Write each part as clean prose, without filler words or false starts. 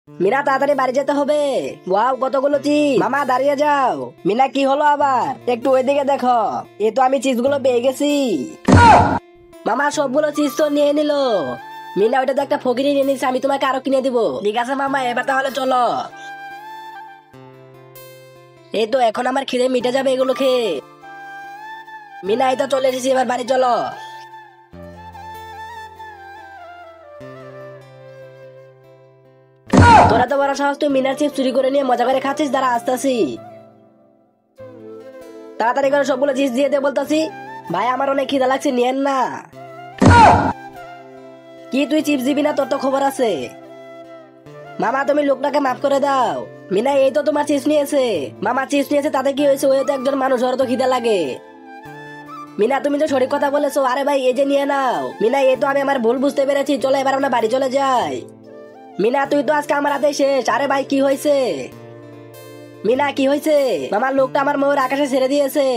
মিনা তাড়াতাড়ি বাড়ি যেতে হবে। ওয়াও কতগুলো চিজ। মামা দাঁড়িয়ে যাও। মিনা কি হলো আবার? একটু ওইদিকে দেখো। এই তো আমি চিজ গুলো পেয়ে গেছি। মামা সবগুলো চিজ তো নিয়ে নিল। মিনা ওইটা তো একটা ফকিরি নিয়ে নিচ্ছে, আমি তোমাকে আরো কিনে দিব। ঠিক আছে মামা, এবার তাহলে চলো। এই তো এখন আমার খিদে মিটে যাবে এগুলো খেয়ে। মিনা এই তো চলে এসেছি, এবার বাড়ি চলো। তোরা তো বড় সাহস, তুই মিনার চিপস চুরি করে নিয়ে মজা করে খাচ্ছিস। দাঁড়া আসতেছি, তাড়াতাড়ি করে সবগুলো চিপস দিয়ে দে বলতাছি। ভাই আমার অনেক খিদা লাগছে, নিয়েন না। কি তুই চিপস দিবি না? তোর তো খবর আছে। মামা তুমি লোকটাকে মাফ করে দাও। মিনা এই তো তোমার চিপস নিয়েছে। মামা চিপস নিয়েছে তাতে কি হয়েছে? ওই তো একজন মানুষ, ওর তো খিদা লাগে। মিনা তুমি তো সঠিক কথা বলেছো। আরে ভাই এই যে নিয়ে নাও। মিনা এই তো আমি আমার ভুল বুঝতে পেরেছি, চলো এবার আমরা বাড়ি চলে যাই। মিনা তুই তো আজকে আমার হাতে শেষ। আরে ভাই কি হয়েছে? মিনা কি হয়েছে? মামার লোকটা আমার ময়ূর আকাশে ছেড়ে দিয়েছে।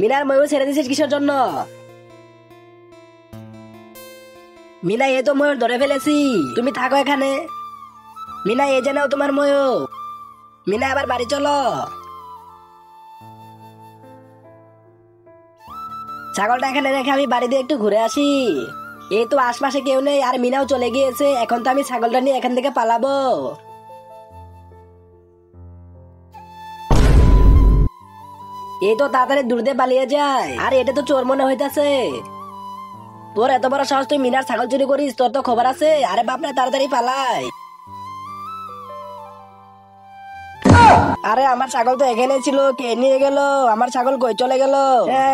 মিনার ময়ূর ছেড়ে দিয়েছিস কিসের জন্য? মিনা এই তো ময়ূর ধরে ফেলেছি, তুমি থাকো এখানে। মিনা এই যে নাও তোমার ময়ূর। মিনা আবার বাড়ি চলো। ছাগলটা এখানে রেখে আমি বাড়ি দিয়ে একটু ঘুরে আসি। এই তো আশপাশে কেউ নেই, আর মিনাও চলে গিয়েছে। এখন তো আমি ছাগলটা নিয়ে এখান থেকে পালাবো। এই তো তাড়াতাড়ি দূর দিয়ে পালিয়ে যায়। আর এটা তো চোর মনে হইতাছে। তোর এত বড় সাহস, তুই মিনার ছাগল চুরি করিস? তোর তো খবর আছে। আরে বাপ না, তাড়াতাড়ি পালাই। আরে আমার ছাগল তো এখানে ছিল, কে নিয়ে গেল? আমার ছাগল কই চলে গেল?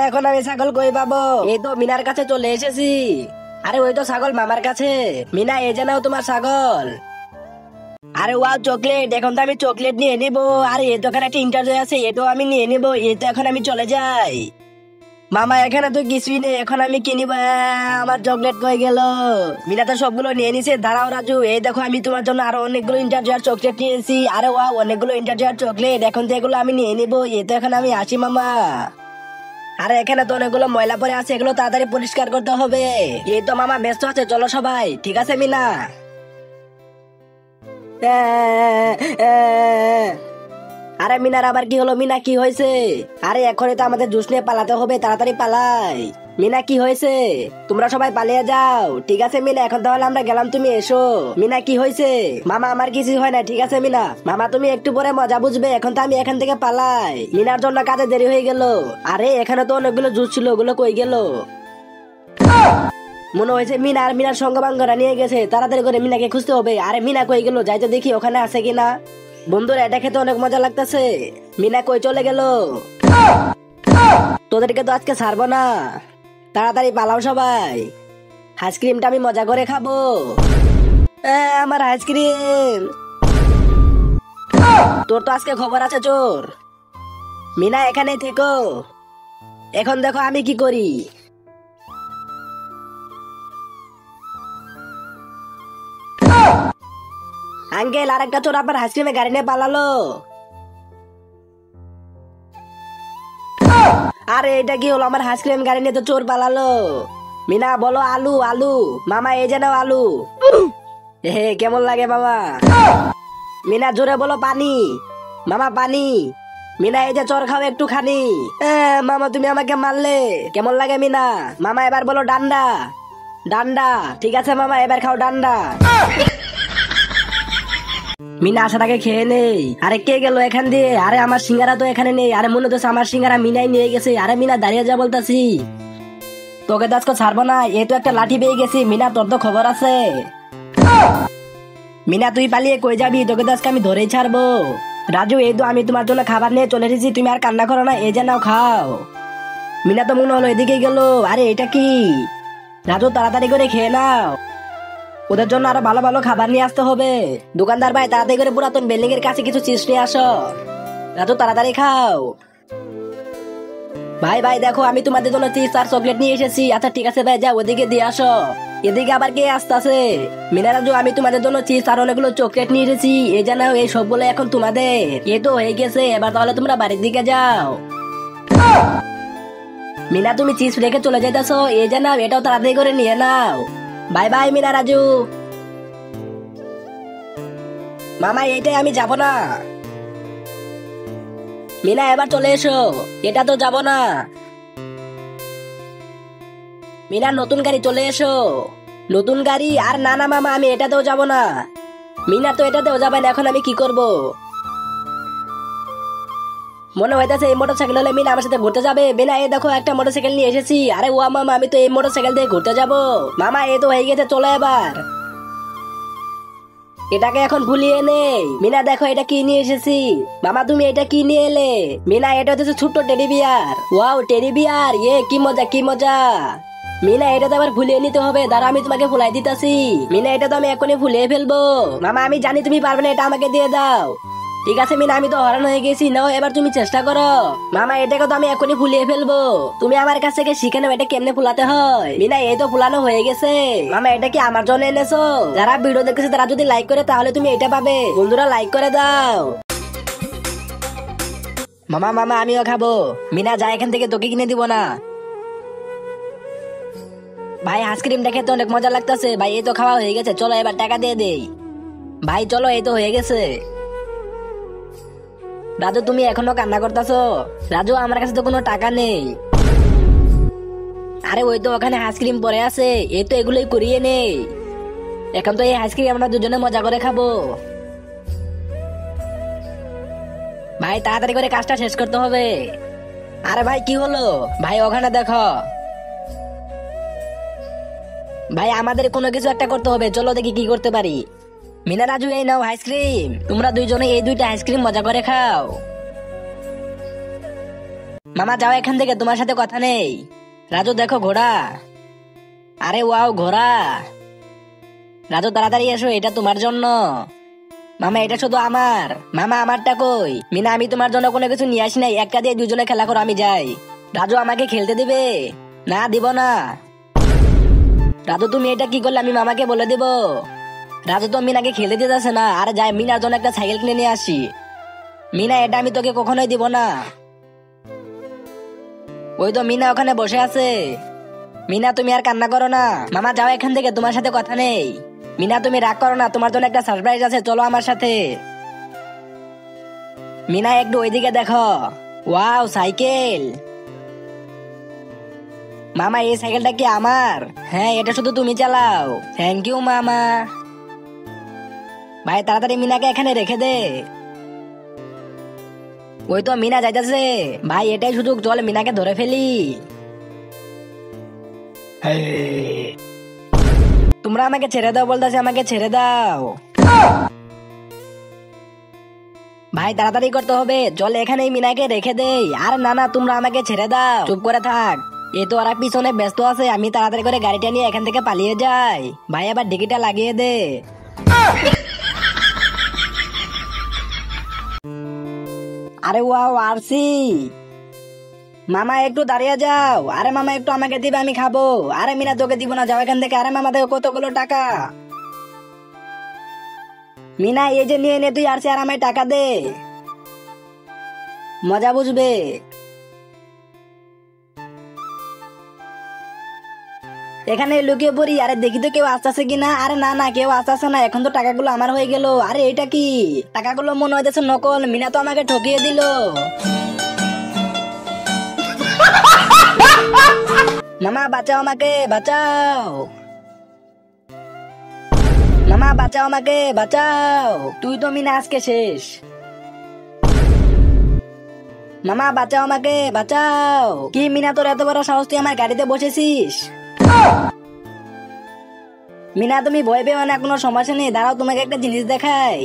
এখন আমি ছাগল কই পাবো? এই তো মিনার কাছে চলে এসেছি। আরে ওই তো ছাগল মামার কাছে। মিনা এই যে নাও তোমার ছাগল। আরে ওয়াও চকলেট, এখন তো আমি চকলেট নিয়ে নিবো। আরে এই তো এখানে একটা ইন্টারভিউ আছে, এটাও আমি নিয়ে নিবো। এই তো এখন আমি চলে যাই। মামা এখানে তো কিছুই নেই, এখন আমি কিনিব। আমার চকলেট কই গেল? মিনা তো সবগুলো নিয়ে নিছে। দাঁড়াও রাজু, এই দেখো আমি তোমার জন্য আরো অনেকগুলো ইন্টারজার চকলেট নিয়েছি। আরে ওয়াও অনেকগুলো ইন্টারজার চকলেট, এখন তো এগুলো আমি নিয়ে নিবো। এই তো এখন আমি আসি মামা। আরে এখানে তো অনেকগুলো ময়লা পড়ে আছে, এগুলো তাড়াতাড়ি পরিষ্কার করতে হবে। এই তো মামা ব্যস্ত আছে, চলো সবাই। ঠিক আছে মিনা। আরে মিনার আবার কি হলো? মিনা কি হয়েছে? আরে এখনই তো আমাদের জুস নিয়ে পালাতে হবে, তাড়াতাড়ি পালাই। মিনা কি হয়েছে? তোমরা সবাই পালিয়ে যাও। ঠিক আছে মিনা, এখন তাহলে আমরা গেলাম, তুমি এসো। মিনা কি হয়েছে? মামা আমার কিছু হয় না। ঠিক আছে মিনা। মামা তুমি একটু পরে মজা বুঝবে, এখন তো আমি এখান থেকে পালাই। মিনার জন্য কাজে দেরি হয়ে গেল। আরে এখানে তো অনেকগুলো জুস ছিল, ওগুলো কই গেল? মনে হয়েছে মিনার সঙ্গবাঙ্গরা নিয়ে গেছে। তাড়াতাড়ি করে মিনাকে খুঁজতে হবে। আরে মিনা কই গেল? যাইতে দেখি ওখানে আছে কিনা। বন্ধুরা এটা খেতে অনেক মজা লাগতেছে। মিনা কই চলে গেল? তোদেরকে তো আজকে ছাড়বো না। তাড়াতাড়ি পালাও সবাই। আইসক্রিমটা আমি মজা করে খাবো। আমার আইসক্রিম। তোর তো আজকে খবর আছে চোর। মিনা এখানে থেকো। এখন দেখো আমি কি করি। আঙ্কেল আর একটা চোর আপনার আইসক্রিমে গাড়ি নিয়ে পালালো। আরে এটা কি হলো? আমার আইসক্রিম গাড়ি নিয়ে তো চোর পালালো। মিনা বলো আলু আলু। মামা এই যে নাও আলু। হে কেমন লাগে মামা? মিনা জোরে বলো পানি। মামা পানি। মিনা এই যে চোর খাও একটু খানি। মামা তুমি আমাকে মারলে, কেমন লাগে মিনা? মামা এবার বলো ডান্ডা। ডান্ডা। ঠিক আছে মামা, এবার খাও ডান্ডা। মিনা আসার আগে খেয়ে নেই। আরে কে গেল এখান দিয়ে? আরে আমার সিঙ্গারা তো এখানে নেই। আরে মনে হচ্ছে আমার সিঙ্গারা মিনাই নিয়ে গেছে। আরে মিনা দাঁড়িয়ে যা বলতাছি। তোকে তো আজকে ছাড়বো না। এই তো একটা লাঠি পেয়ে গেছি। মিনা তোর তো খবর আছে। মিনা তুই পালিয়ে কই যাবি? তোকে তো আজকে আমি ধরেই ছাড়বো। রাজু এই তো আমি তোমার জন্য খাবার নিয়ে চলে এসেছি, তুমি আর কান্না করো না। এই যে নাও খাও। মিনা তো মনে হলো এদিকে গেল। আরে এটা কি? রাজু তাড়াতাড়ি করে খেয়ে নাও। ওদের জন্য আরো ভালো ভালো খাবার নিয়ে আসতে হবে। দোকানদার ভাই তাড়াতাড়ি করে পুরাতন বিল্ডিং এর কাছে কিছু চিপস নিয়ে আসো। রাজু তাড়াতাড়ি খাও। ভাই ভাই দেখো আমি তোমাদের জন্য চিপস আর চকলেট নিয়ে এসেছি। আচ্ছা ঠিক আছে ভাই, যা ওদিকে দিয়ে আসো। এদিকে আবার কে আসতেছে? মিনা রাজু আমি তোমাদের জন্য চিপস আর অনেকগুলো চকলেট নিয়ে এসেছি। এই জানো এই সবগুলো এখন তোমাদের। এ তো হয়ে গেছে, এবার তাহলে তোমরা বাড়ির দিকে যাও। মিনা তুমি চিপস রেখে চলে যাইতেছো, এই জানো এটাও তাড়াতাড়ি করে নিয়ে নাও। Bye bye Meena Raju. মামা এইটাই আমি যাব না। মিনা এবার চলে এসো, এটা তো যাব না। মিনা নতুন গাড়ি চলে এসো। নতুন গাড়ি আর না না মামা আমি এটাতেও যাব না। মিনা তো এটাতেও যাবে না, এখন আমি কি করব? মনে হইতেছে এই মোটরসাইকেল হলে মিনা আমার সাথে ঘুরতে যাবে। মিনা এই দেখো একটা মোটরসাইকেল নিয়ে এসেছি। আরে ওয়া মামা আমি তো এই মোটরসাইকেল দিয়ে ঘুরতে যাব। মামা এই তো হয়ে গেছে, চলো এবার। এটাকে এখন ভুলিয়ে নেই। মিনা দেখো এটা কি নিয়ে এসেছি। মামা তুমি এটা কি নিয়ে এলে? মিনা এটা হচ্ছে ছোট্ট teddy bear. Wow teddy bear, কি মজা কি মজা। মিনা এটা তো আবার ভুলিয়ে নিতে হবে, দাঁড়া আমি তোমাকে ভুলাই দিতেছি। মিনা এটা তো আমি এখনই ভুলিয়ে ফেলবো। মামা আমি জানি তুমি পারবে না, এটা আমাকে দিয়ে দাও। ঠিক আছে মিনা আমি তো হরান হয়ে গেছি, নাও এবার তুমি চেষ্টা করো। মামা এটাকে তো আমি এখনই ভুলিয়ে ফেলবো, তুমি আমার কাছ থেকে শিখে নেবে এটা কেমনে ফুলাতে হয়। মিনা এই তো ফুলানো হয়ে গেছে। মামা এটা কি আমার জন্য এনেছো? যারা ভিডিও দেখেছে তারা যদি লাইক করে তাহলে তুমি এটা পাবে। বন্ধুরা লাইক করে দাও। মামা মামা আমিও খাবো। মিনা যা এখান থেকে, তোকে কিনে দিব না। ভাই আইসক্রিম দেখে তো অনেক মজা লাগতেছে। ভাই এই তো খাওয়া হয়ে গেছে, চলো এবার টাকা দিয়ে দেই। ভাই চলো এই তো হয়ে গেছে। রাজু তুমি এখনো কান্না করতেছো? রাজু আমার কাছে তো কোনো টাকা নেই। আরে ওই তো ওখানে আইসক্রিম পরে আছে, এই তো এগুলোই করিয়ে নেই। এখন তো এই আইসক্রিম আমরা দুজনে মজা করে খাবো। ভাই তাড়াতাড়ি করে কাজটা শেষ করতে হবে। আরে ভাই কি হলো? ভাই ওখানে দেখো। ভাই আমাদের কোনো কিছু একটা করতে হবে, চলো দেখি কি করতে পারি। মিনা রাজু এই নাও আইসক্রিম, তোমরা দুইজনে এই দুইটা আইসক্রিম মজা করে খাও। মামা যাও এখান থেকে, তোমার সাথে কথা নেই। রাজু দেখো ঘোড়া। আরে ওয়াও ঘোড়া। রাজু তাড়াতাড়ি এসো, এটা তোমার জন্য। মামা এটা শুধু আমার। মামা আমারটা কই? মিনা আমি তোমার জন্য কোনো কিছু নিয়ে আসি নাই, একটা দিয়ে দুজনে খেলা করো, আমি যাই। রাজু আমাকে খেলতে দিবে? না দিব না। রাজু তুমি এটা কি করলে? আমি মামাকে বলে দিব। রাজু তো মিনাকে খেলতে দিতেছে না। আর যাই মিনার জন্য একটা সাইকেল কিনে নিয়ে আসি। মিনা এটা আমি তোকে কখনোই দিব না। ওই তো মিনা ওখানে বসে আছে। মিনা তুমি আর কান্না করো না। মামা যাও এখান থেকে, তোমার সাথে কথা নেই। মিনা তুমি রাগ করো না, তোমার জন্য একটা সারপ্রাইজ আছে, চলো আমার সাথে। মিনা একটু ওইদিকে দেখো। Wow cycle. মামা এই সাইকেলটা কি আমার? হ্যাঁ এটা শুধু তুমি চালাও। থ্যাংক ইউ মামা। ভাই তাড়াতাড়ি মিনাকে এখানে রেখে দে। ওই তো মিনা যাইতেছে। ভাই এটাই সুযোগ, চল মিনাকে ধরে ফেলি। তোমরা আমাকে ছেড়ে দাও বলতেছে, আমাকে ছেড়ে দাও। ভাই তাড়াতাড়ি করতে হবে, চল এখানেই মিনাকে রেখে দেই। আর না না তোমরা আমাকে ছেড়ে দাও, চুপ করে থাক। এই তো ওরা পিছনে ব্যস্ত আছে, আমি তাড়াতাড়ি করে গাড়িটা নিয়ে এখান থেকে পালিয়ে যাই। ভাই আবার ডিকিটা লাগিয়ে দে। আরে ওয়াও আরসি। মামা একটু দাঁড়িয়ে যাও। আরে মামা একটু আমাকে দিবে, আমি খাবো। আরে মিনা তোকে দিব না, যাও এখান থেকে। আরে মামা দেখো কতগুলো টাকা। মিনা এই যে নিয়ে নে তুই আরসি, আর আমায় টাকা দে, মজা বুঝবে। এখানে লুকিয়ে পড়ি। আরে দেখি তো কেউ আসতেছে কিনা। আরে না না কেউ আসতেছে না, এখন তো টাকাগুলো আমার হয়ে গেল। আরে এটা কি? টাকাগুলো মনে হইতেছে নকল। মিনা তো আমাকে ঠকিয়ে দিল। মামা বাঁচাও আমাকে, বাঁচাও। মামা বাঁচাও আমাকে, বাঁচাও। তুই তো মিনা আজকে শেষ। মামা বাঁচাও আমাকে, বাঁচাও। কি মিনা তোর এত বড় সাহস, তুই আমার গাড়িতে বসেছিস? মিনা তুমি ভয় পেও না, কোনো সমস্যা নেই। দাঁড়াও তোমাকে একটা জিনিস দেখাই।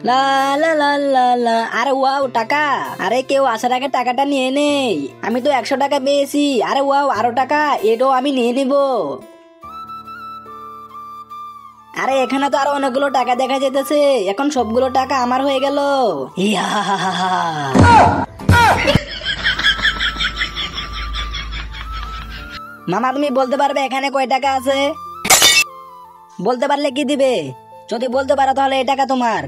লা লা লা লা লা। আরে ওয়াও টাকা। আরে কেউ আসার আগে টাকাটা নিয়ে নেই। আমি তো 100 টাকা পেয়েছি। আরে ওয়াও আরো টাকা, এটাও আমি নিয়ে নিব। আরে এখানে তো আরো অনেকগুলো টাকা দেখা যেতেছে। এখন সবগুলো টাকা আমার হয়ে গেল। ইয়া মামা তুমি বলতে পারবে এখানে কয় টাকা আছে? বলতে পারলে কি দিবে? যদি বলতে পারো তাহলে এই টাকা তোমার।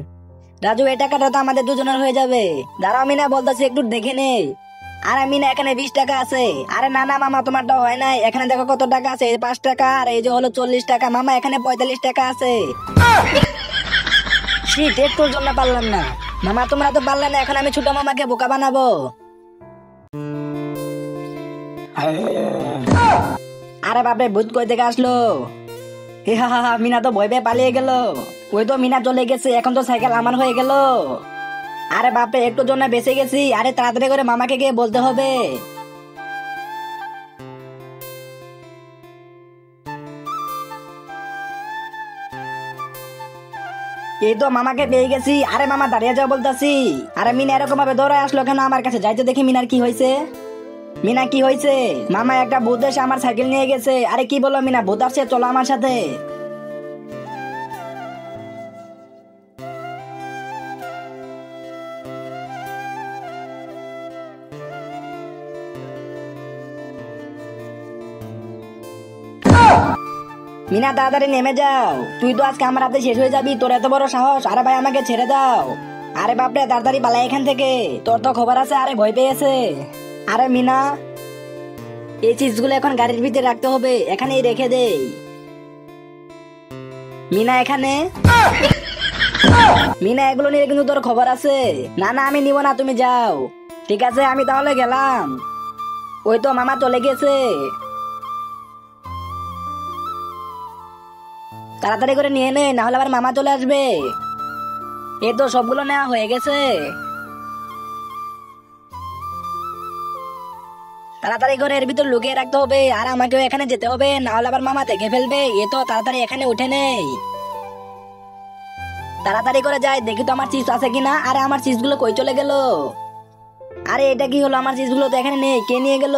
রাজু এই টাকাটা তো আমাদের দুজনের হয়ে যাবে। দাঁড়াও মিনা বলতেছি, একটু দেখে নে। আরে মিনা এখানে 20 টাকা আছে। আরে না না মামা, তোমারটা হয় নাই। এখানে দেখো কত টাকা আছে, 5 টাকা, আর এই যে হলো 40 টাকা। মামা এখানে 45 টাকা আছে। শীত একটুর জন্য পারলাম না। মামা তোমরা তো পারলে না, এখন আমি ছোট মামাকে বোকা বানাবো। আরে বাপরে, ভূত কই থেকে আসলো? হে হা হা, মিনা তো ভয় পেয়ে পালিয়ে গেল। ওই তো মিনা চলে গেছে, এখন তো সাইকেল আমার হয়ে গেল। আরে বাপরে, একটু জন্য বেঁচে গেছি। আরে তাড়াতাড়ি করে মামাকে গিয়ে বলতে হবে। এই তো মামাকে পেয়ে গেছি। আরে মামা দাঁড়িয়ে যাও বলতাছি। আরে মিনা এরকম ভাবে দৌড়ায় আসলো কেন আমার কাছে? যাইতে দেখি মিনার কি হয়েছে। মিনা কি হয়েছে? মামা একটা ভূত এসে আমার সাইকেল নিয়ে গেছে। আরে কি বলো মিনা, ভূত আসছে, চলো আমার সাথে। মিনা তাড়াতাড়ি নেমে যাও, তুই তো আজকে আমার হাতে শেষ হয়ে যাবি, তোর এত বড় সাহস। আরে ভাই আমাকে ছেড়ে দাও। আরে বাপরে, তাড়াতাড়ি পালাই এখান থেকে, তোর তো খবর আছে। আরে ভয় পেয়েছে। আরে মিনা, এই চিজগুলো এখন গাড়ির ভিতরে রাখতে হবে, এখানেই রেখে দেই। মিনা এখানে, মিনা এগুলো নিয়ে কিন্তু তোর খবর আছে। না না আমি নিব না, তুমি যাও। ঠিক আছে আমি তাহলে গেলাম। ওই তো মামা চলে গেছে। তাড়াতাড়ি করে নিয়ে নে, না হলে আবার মামা চলে আসবে। এই তো সবগুলো নেওয়া হয়ে গেছে। তাড়াতাড়ি করে এর ভিতর লুকিয়ে রাখতে হবে, আর আমাকেও এখানে যেতে হবে, না হলে আবার মামা দেখে ফেলবে। এ তো তাড়াতাড়ি এখানে উঠে নেই। তাড়াতাড়ি করে যাই, দেখি তো আমার চিজ আছে কিনা। আরে আমার চিজগুলো কই চলে গেল? আরে এটা কি হলো? আমার চিজগুলো তো এখানে নেই, কে নিয়ে গেল?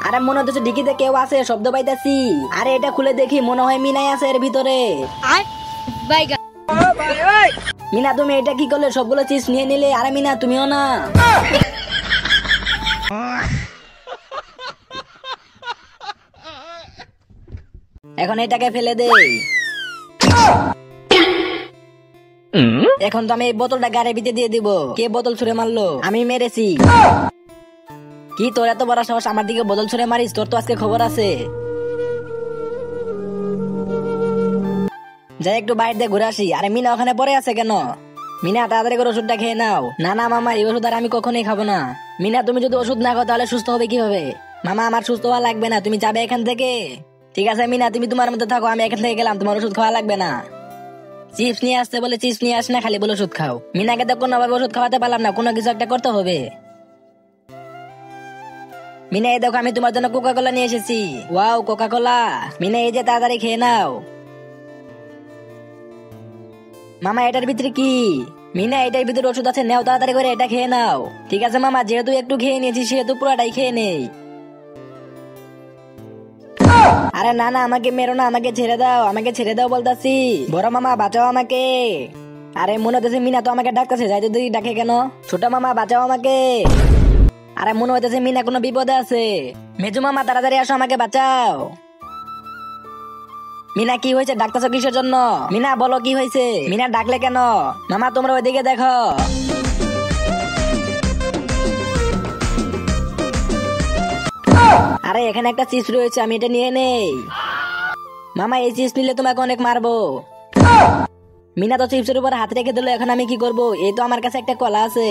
আরে মনে হচ্ছে ডিকিতে কেউ আছে, শব্দ পাইতাছি। আরে এটা খুলে দেখি, মনে হয় মিনাই আছে এর ভিতরে। মিনা তুমি এটা কি করলে? সবগুলো চিজ নিয়ে নিলে। আরে মিনা তুমিও না। এখন এটাকে ফেলে দে। এখন তো আমি এই বোতলটা গাড়ির ভিতরে দিয়ে দিব। কে বোতল ছুঁড়ে মারলো? আমি মেরেছি। কি তোর এত বড় সাহস আমার দিকে বোতল ছুঁড়ে মারিস? তোর তো আজকে খবর আছে। যাই একটু বাইরে দিয়ে ঘুরে আসি। আরে মিনা ওখানে পড়ে আছে কেন? মিনা তাড়াতাড়ি করে ওষুধটা খেয়ে নাও। না না মামা, এই ওষুধ আর আমি কখনোই খাবো না। মিনা তুমি যদি ওষুধ না খাও তাহলে সুস্থ হবে কিভাবে? মামা আমার সুস্থ হওয়া লাগবে না, তুমি যাবে এখান থেকে। ঠিক আছে মিনা, তুমি তোমার মধ্যে থাকো, আমি এখান থেকে গেলাম, তোমার ওষুধ খাওয়া লাগবে না। চিপস নিয়ে আসতে বলে চিপস নিয়ে আস না, খালি বলে ওষুধ খাও। মিনাকে তো কোনোভাবে ওষুধ খাওয়াতে পারলাম না, কোনো কিছু একটা করতে হবে। মিনা এই দেখো, আমি তোমার জন্য কোকা কোলা নিয়ে এসেছি। ওয়াও কোকা কোলা। মিনা এই যে, তাড়াতাড়ি খেয়ে নাও। মামা এটার ভিতরে কি? মিনা এটার ভিতরে ওষুধ আছে, নাও তাড়াতাড়ি করে এটা খেয়ে নাও। ঠিক আছে মামা, যেহেতু একটু খেয়ে নিয়েছি সেহেতু পুরোটাই খেয়ে নেই। আরে না না আমাকে মেরো না, আমাকে ছেড়ে দাও, আমাকে ছেড়ে দাও বলতাছি। বড় মামা বাঁচাও আমাকে। আরে মনে হইতেছে মিনা তো আমাকে ডাকতেছে, যাইতে দেখি ডাকে কেন? ছোট মামা বাঁচাও আমাকে। আরে মনে হইতেছে মিনা কোনো বিপদে আছে। মেজু মামা তাড়াতাড়ি আসো, আমাকে বাঁচাও। মিনা কি হয়েছে? ডাকতেছো কিসের জন্য? মিনা বলো কি হয়েছে? মিনা ডাকলে কেন? মামা তোমরা ওইদিকে দেখো। আরে এখানে একটা চিপস রয়েছে, আমি এটা নিয়ে নেই। মামা এই চিপস নিলে তোমাকে অনেক মারবো। মিনা তো চিপসের উপর হাত রেখে দিল, এখন আমি কি করব? এই তো আমার কাছে একটা কলা আছে।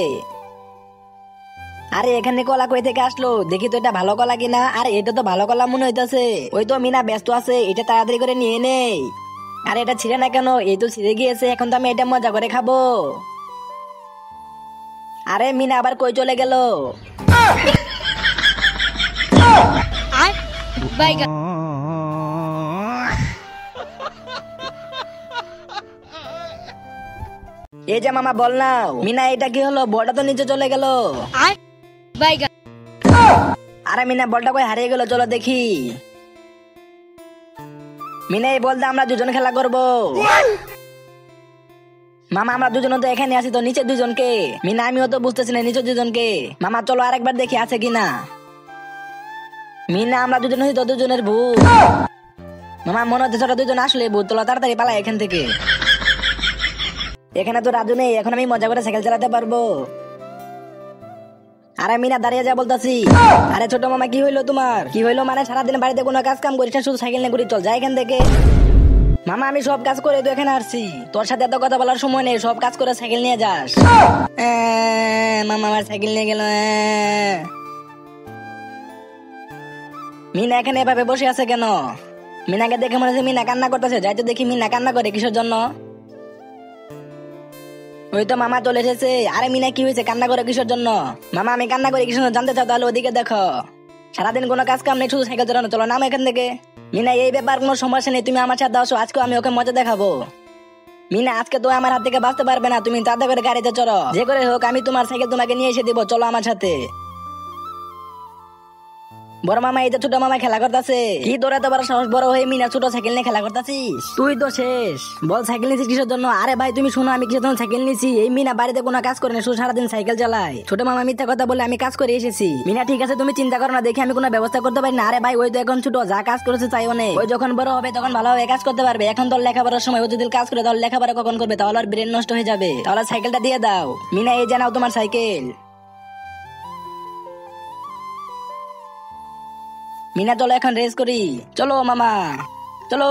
আরে এখানে কলা কই থেকে আসলো? দেখি তো এটা ভালো কলা কিনা। আর এটা তো ভালো কলা মনে হইতাছে। ওই তো মিনা ব্যস্ত আছে, এটা তাড়াতাড়ি করে নিয়ে নেই। আরে এটা ছিঁড়ে না কেন? এই তো ছিঁড়ে গিয়েছে, এখন তো আমি এটা মজা করে খাবো। আরে মিনা আবার কই চলে গেল? এই যে মামা বল নাও। মিনা এটা কি হলো? বলটা তো নিচে চলে গেল। আরে মিনা বলটা কই হারিয়ে গেল? চলো দেখি। মিনা এই বলতে আমরা দুজন খেলা করব। মামা আমরা দুজন তো এখানে আছি, তো নিচে দুজনকে? মিনা আমিও তো বুঝতেছি না নিচে দুজনকে। মামা চলো আরেকবার দেখি আছে কিনা। মিনা আমরা দুজন হই তো দুজনের ভূত। মামা মনে হচ্ছে ওরা দুজন আসলে ভূত, তোলা তাড়াতাড়ি পালা এখান থেকে। এখানে তো রাজু নেই, এখন আমি মজা করে সাইকেল চালাতে পারবো। আরে মিনা দাঁড়িয়ে যা বলতাছি। আরে ছোট মামা কি হইলো তোমার? কি হইলো মানে সারাদিন বাড়িতে কোনো কাজ কাম করিস না, শুধু সাইকেল নিয়ে ঘুরি, চল যাই এখান থেকে। মামা আমি সব কাজ করে তো এখানে আসছি, তোর সাথে এত কথা বলার সময় নেই, সব কাজ করে সাইকেল নিয়ে যাস। মামা আমার সাইকেল নিয়ে গেল। মিনা এখানে এভাবে বসে আছে কেন? মিনাকে দেখে মনে হচ্ছে মিনা কান্না করতেছে, যাই তো দেখি মিনা কান্না করে কিসের জন্য। ওই তো মামা চলে এসেছে। আরে মিনা কি হয়েছে, কান্না করে কিসের জন্য? মামা আমি কান্না করি কিসের জন্য জানতে চাও তাহলে ওদিকে দেখো। সারাদিন কোনো কাজ কাম নেই, শুধু সাইকেল চালানো, চলো নাম এখান থেকে। মিনা এই ব্যাপার কোনো সমস্যা নেই, তুমি আমার সাথে আসো, আজকে আমি ওকে মজা দেখাবো। মিনা আজকে তো আমার হাত থেকে বাঁচতে পারবে না, তুমি তাড়াতাড়ি করে গাড়িতে চলো, যে করে হোক আমি তোমার সাইকেল তোমাকে নিয়ে এসে দিব, চলো আমার সাথে। বড় মামা এই যে ছোট মামা খেলা করতেছে। কি তোরা তো বড় সাহস, বড় হয়ে মিনা ছোট সাইকেল নিয়ে খেলা করতেছিস? তুই তো শেষ, বল সাইকেল নিয়েছিস কিসের জন্য? আরে ভাই তুমি শোনো, আমি কিসের জন্য সাইকেল নিয়েছি? এই মিনা বাড়িতে কোনো কাজ করে না, শুধু সারাদিন সাইকেল চালায়। ছোট মামা মিথ্যা কথা বলে আমি কাজ করে এসেছি। মিনা ঠিক আছে তুমি চিন্তা করো না, দেখি আমি কোনো ব্যবস্থা করতে পারি না। আরে ভাই ওই তো এখন ছোট, যা কাজ করেছে চাই অনেক, ওই যখন বড় হবে তখন ভালোভাবে কাজ করতে পারবে। এখন তোর লেখাপড়ার সময়, ও যদি কাজ করে তাহলে লেখাপড়া কখন করবে? তাহলে আর ব্রেন নষ্ট হয়ে যাবে। তাহলে সাইকেলটা দিয়ে দাও। মিনা এই জানাও তোমার সাইকেল। মিনা চলো এখন রেস করি, চলো মামা চলো।